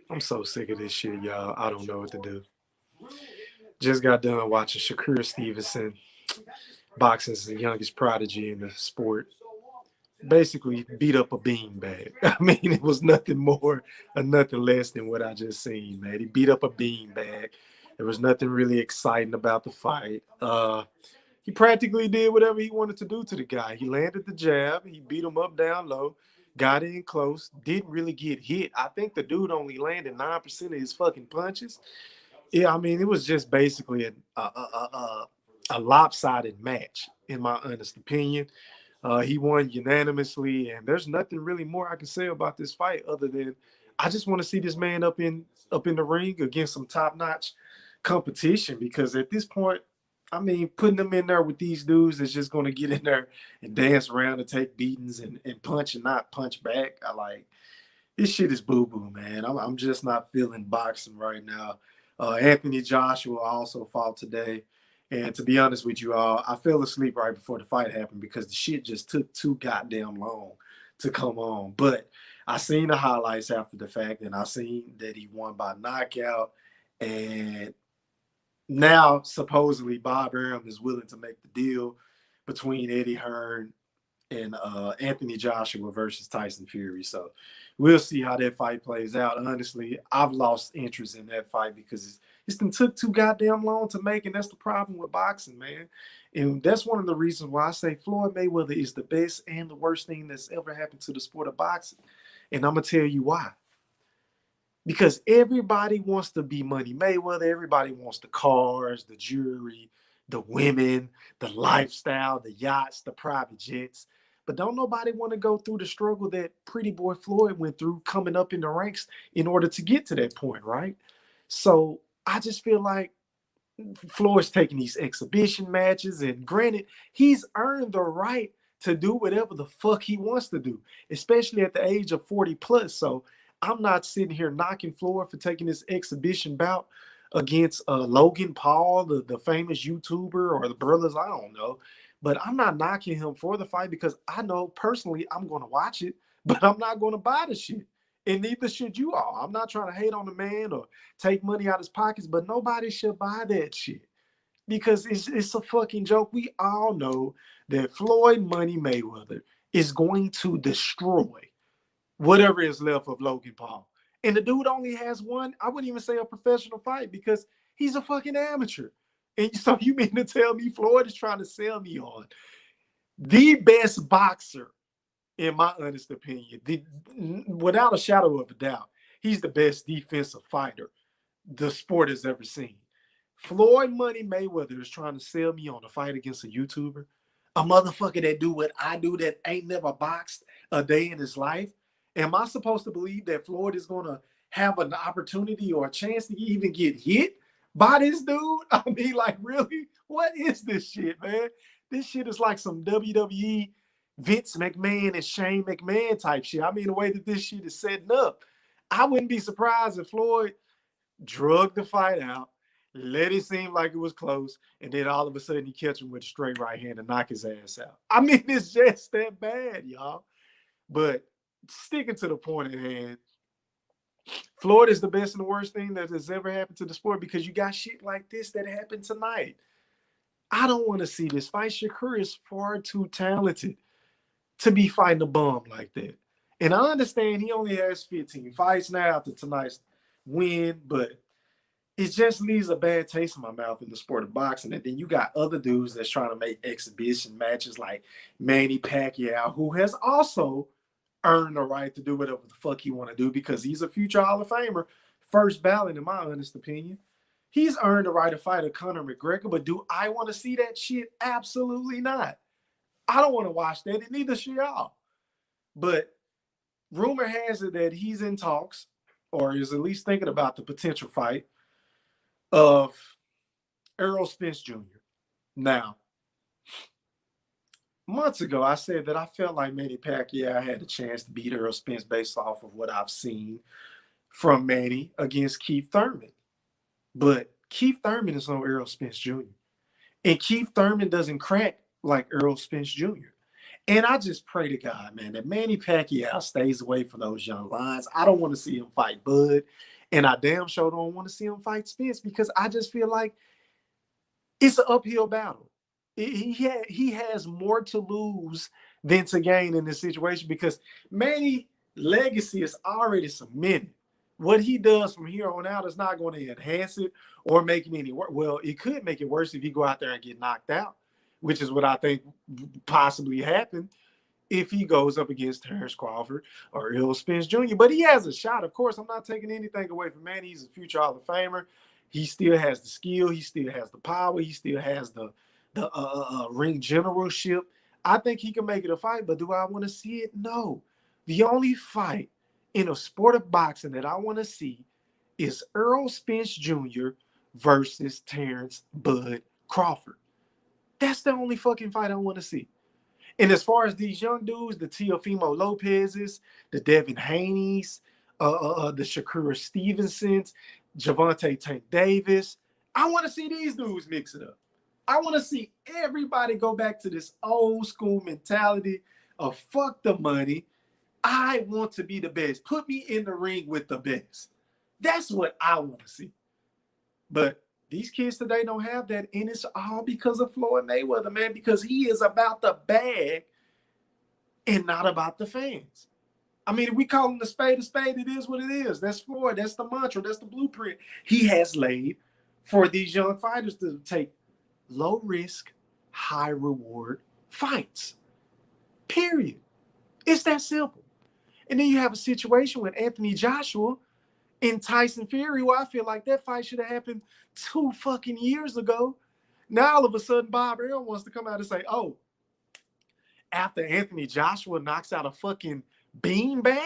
I'm so sick of this shit, y'all. I don't know what to do. Just got done watching Shakur Stevenson, boxing's the youngest prodigy in the sport. Basically beat up a beanbag. I mean, it was nothing more or nothing less than what I just seen, man. He beat up a beanbag. There was nothing really exciting about the fight. He practically did whatever he wanted to do to the guy. He landed the jab. He beat him up down low, got in close, didn't really get hit. I think the dude only landed 9% of his fucking punches. Yeah, I mean, it was just basically a lopsided match, in my honest opinion. He won unanimously, and there's nothing really more I can say about this fight other than I just want to see this man up in the ring against some top notch competition because at this point, I mean, putting them in there with these dudes is just going to get in there and dance around and take beatings and punch and not punch back. I like this shit is boo boo, man. I'm just not feeling boxing right now. Anthony Joshua also fought today. And to be honest with you all, I fell asleep right before the fight happened because the shit just took too goddamn long to come on. But I seen the highlights after the fact, and I seen that he won by knockout. And now supposedly Bob Arum is willing to make the deal between Eddie Hearn and Anthony Joshua versus Tyson Fury. So we'll see how that fight plays out. Honestly, I've lost interest in that fight because it's been took too goddamn long to make, and that's the problem with boxing, man. And that's one of the reasons why I say Floyd Mayweather is the best and the worst thing that's ever happened to the sport of boxing. And I'm gonna tell you why. Because everybody wants to be Money Mayweather. Everybody wants the cars, the jewelry, the women, the lifestyle, the yachts, the private jets. But don't nobody want to go through the struggle that Pretty Boy Floyd went through coming up in the ranks in order to get to that point, right? So I just feel like Floyd's taking these exhibition matches, and granted, he's earned the right to do whatever the fuck he wants to do, especially at the age of 40 plus. So I'm not sitting here knocking Floyd for taking this exhibition bout against Logan Paul, the famous YouTuber, or the brothers, I don't know. But I'm not knocking him for the fight because I know personally I'm going to watch it, but I'm not going to buy the shit. And neither should you all. I'm not trying to hate on the man or take money out of his pockets, but nobody should buy that shit because it's a fucking joke. We all know that Floyd Money Mayweather is going to destroy whatever is left of Logan Paul. And the dude only has one, I wouldn't even say a professional fight because he's a fucking amateur. And so you mean to tell me Floyd is trying to sell me on the best boxer, in my honest opinion, without a shadow of a doubt, he's the best defensive fighter the sport has ever seen. Floyd Money Mayweather is trying to sell me on a fight against a YouTuber, a motherfucker that do what I do that ain't never boxed a day in his life. Am I supposed to believe that Floyd is going to have an opportunity or a chance to even get hit by this dude? I mean, like, really? What is this shit, man? This shit is like some WWE Vince McMahon and Shane McMahon type shit. I mean, the way that this shit is setting up, I wouldn't be surprised if Floyd drug the fight out, let it seem like it was close, and then all of a sudden he catch him with a straight right hand and knock his ass out. I mean, it's just that bad, y'all. But sticking to the point at hand, Floyd is the best and the worst thing that has ever happened to the sport because you got shit like this that happened tonight. I don't want to see this fight. Shakur is far too talented to be fighting a bum like that. And I understand he only has 15 fights now after tonight's win, but it just leaves a bad taste in my mouth in the sport of boxing. And then you got other dudes that's trying to make exhibition matches like Manny Pacquiao, who has also earned the right to do whatever the fuck he want to do because he's a future Hall of Famer, first ballot in my honest opinion. He's earned the right to fight a Conor McGregor, but do I want to see that shit? Absolutely not. I don't want to watch that, and neither should y'all. But rumor has it that he's in talks, or is at least thinking about the potential fight of Errol Spence Jr. Now, months ago, I said that I felt like Manny Pacquiao had a chance to beat Errol Spence based off of what I've seen from Manny against Keith Thurman. But Keith Thurman is no Errol Spence Jr. And Keith Thurman doesn't crack like Errol Spence Jr. And I just pray to God, man, that Manny Pacquiao stays away from those young lions. I don't want to see him fight Bud. And I damn sure don't want to see him fight Spence because I just feel like it's an uphill battle. He has more to lose than to gain in this situation because Manny legacy is already cemented. What he does from here on out is not going to enhance it or make it any worse. Well, it could make it worse if you go out there and get knocked out, which is what I think possibly happened if he goes up against Terrence Crawford or Errol Spence Jr. But he has a shot. Of course, I'm not taking anything away from Manny. He's a future Hall of Famer. He still has the skill. He still has the power. He still has the ring generalship. I think he can make it a fight, but do I want to see it? No. The only fight in a sport of boxing that I want to see is Errol Spence Jr. versus Terrence Bud Crawford. That's the only fucking fight I want to see. And as far as these young dudes, the Teofimo Lopez's, the Devin Haney's, the Shakur Stevensons, Javante Tank Davis, I want to see these dudes mix it up. I want to see everybody go back to this old school mentality of fuck the money. I want to be the best. Put me in the ring with the best. That's what I want to see. But these kids today don't have that, and it's all because of Floyd Mayweather, man, because he is about the bag and not about the fans. I mean, if we call him a spade, it is what it is. That's Floyd. That's the mantra. That's the blueprint he has laid for these young fighters to take low risk, high reward fights. Period. It's that simple. And then you have a situation with Anthony Joshua and Tyson Fury, where I feel like that fight should have happened 2 fucking years ago. Now all of a sudden Bob Arum wants to come out and say, oh, after Anthony Joshua knocks out a fucking beanbag,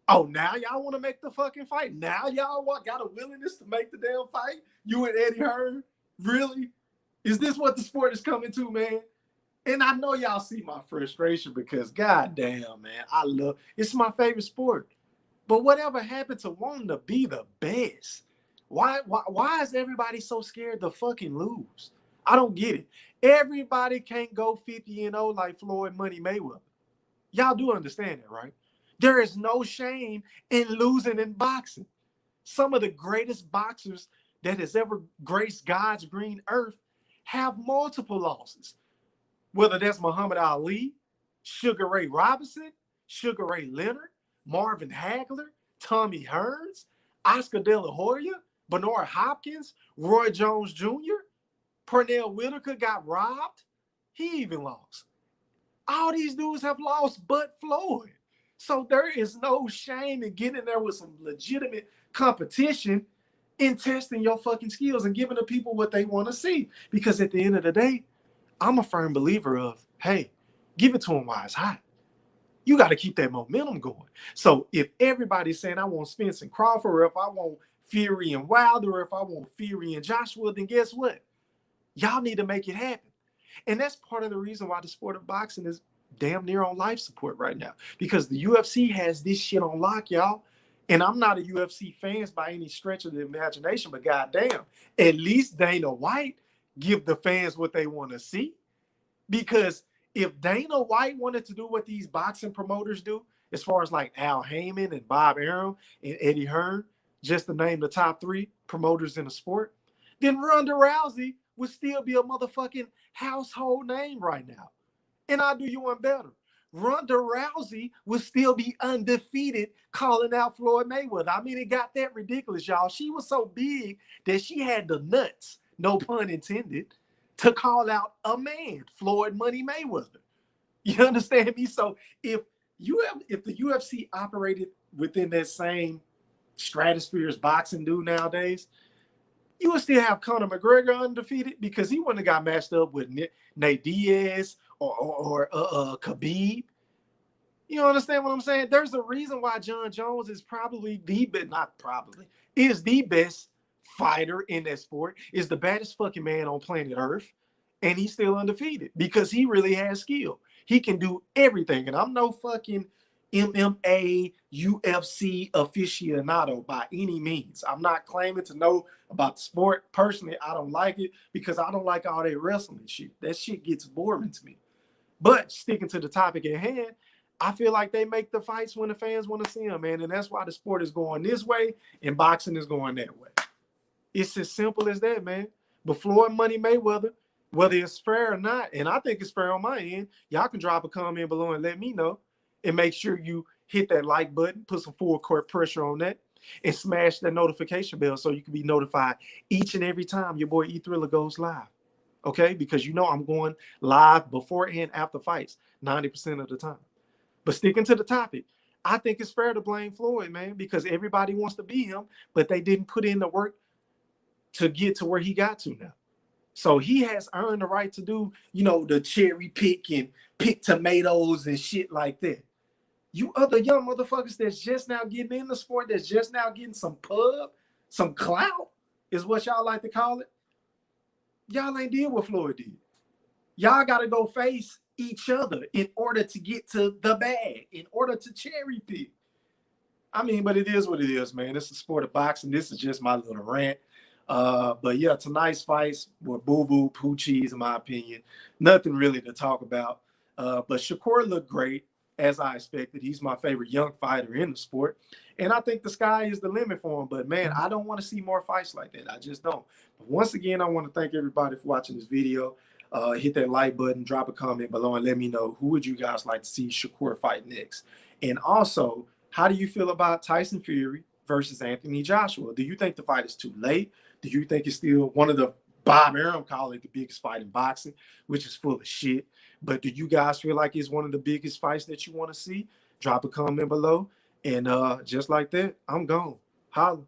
oh, now y'all want to make the fucking fight? Now y'all got a willingness to make the damn fight? You and Eddie Hearn? Really? Is this what the sport is coming to, man? And I know y'all see my frustration because goddamn, man, it's my favorite sport. But whatever happened to wanting to be the best? Why is everybody so scared to fucking lose? I don't get it. Everybody can't go 50-0 like Floyd Money Mayweather. Y'all do understand that, right? There is no shame in losing in boxing. Some of the greatest boxers that has ever graced God's green earth have multiple losses. Whether that's Muhammad Ali, Sugar Ray Robinson, Sugar Ray Leonard, Marvin Hagler, Tommy Hearns, Oscar De La Hoya, Bernard Hopkins, Roy Jones Jr., Pernell Whitaker got robbed. He even lost. All these dudes have lost but Floyd. So there is no shame in getting there with some legitimate competition in testing your fucking skills and giving the people what they want to see. Because at the end of the day, I'm a firm believer of, hey, give it to them while it's hot. You got to keep that momentum going. So if everybody's saying I want Spence and Crawford, or if I want Fury and Wilder, or if I want Fury and Joshua, then guess what? Y'all need to make it happen. And that's part of the reason why the sport of boxing is damn near on life support right now. Because the UFC has this shit on lock, y'all. And I'm not a UFC fan by any stretch of the imagination, but goddamn, at least Dana White give the fans what they want to see. Because if Dana White wanted to do what these boxing promoters do, as far as like Al Heyman and Bob Arum and Eddie Hearn, just to name the top 3 promoters in the sport, then Ronda Rousey would still be a motherfucking household name right now. And I'll do you one better. Ronda Rousey would still be undefeated calling out Floyd Mayweather. I mean, it got that ridiculous, y'all. She was so big that she had the nuts, no pun intended, to call out a man, Floyd Money Mayweather. You understand me? So if the UFC operated within that same stratosphere as boxing do nowadays, you would still have Conor McGregor undefeated because he wouldn't have got matched up with Nate Diaz or Khabib. You understand what I'm saying? There's a reason why John Jones is probably is the best fighter in that sport, is the baddest fucking man on planet Earth, and he's still undefeated because he really has skill. He can do everything, and I'm no fucking MMA, UFC aficionado by any means. I'm not claiming to know about the sport. Personally, I don't like it because I don't like all that wrestling shit. That shit gets boring to me. But sticking to the topic at hand, I feel like they make the fights when the fans want to see them, man. And that's why the sport is going this way and boxing is going that way. It's as simple as that, man. But Floyd Money Mayweather, whether it's fair or not, and I think it's fair on my end, y'all can drop a comment below and let me know. And make sure you hit that like button, put some full court pressure on that, and smash that notification bell so you can be notified each and every time your boy E Thriller goes live. Okay? Because you know I'm going live before and after fights 90% of the time. But sticking to the topic, I think it's fair to blame Floyd, man, because everybody wants to be him, but they didn't put in the work to get to where he got to now. So he has earned the right to do, you know, the cherry pick and pick tomatoes and shit like that. You other young motherfuckers that's just now getting in the sport, that's just now getting some pub, some clout, is what y'all like to call it. Y'all ain't did what Floyd did. Y'all got to go face each other in order to get to the bag, in order to cherry pick. I mean, but it is what it is, man. It's the sport of boxing. This is just my little rant. But yeah, tonight's fights were boo-boo, poo cheese, in my opinion. Nothing really to talk about. But Shakur looked great, as I expected. He's my favorite young fighter in the sport. And I think the sky is the limit for him. But, man, I don't want to see more fights like that. I just don't. But once again, I want to thank everybody for watching this video. Hit that like button, drop a comment below, and let me know who would you guys like to see Shakur fight next. And also, how do you feel about Tyson Fury versus Anthony Joshua? Do you think the fight is too late? Do you think it's still one of the Bob Arum call it the biggest fight in boxing, which is full of shit? But do you guys feel like it's one of the biggest fights that you want to see? Drop a comment below. And just like that, I'm gone. Holla.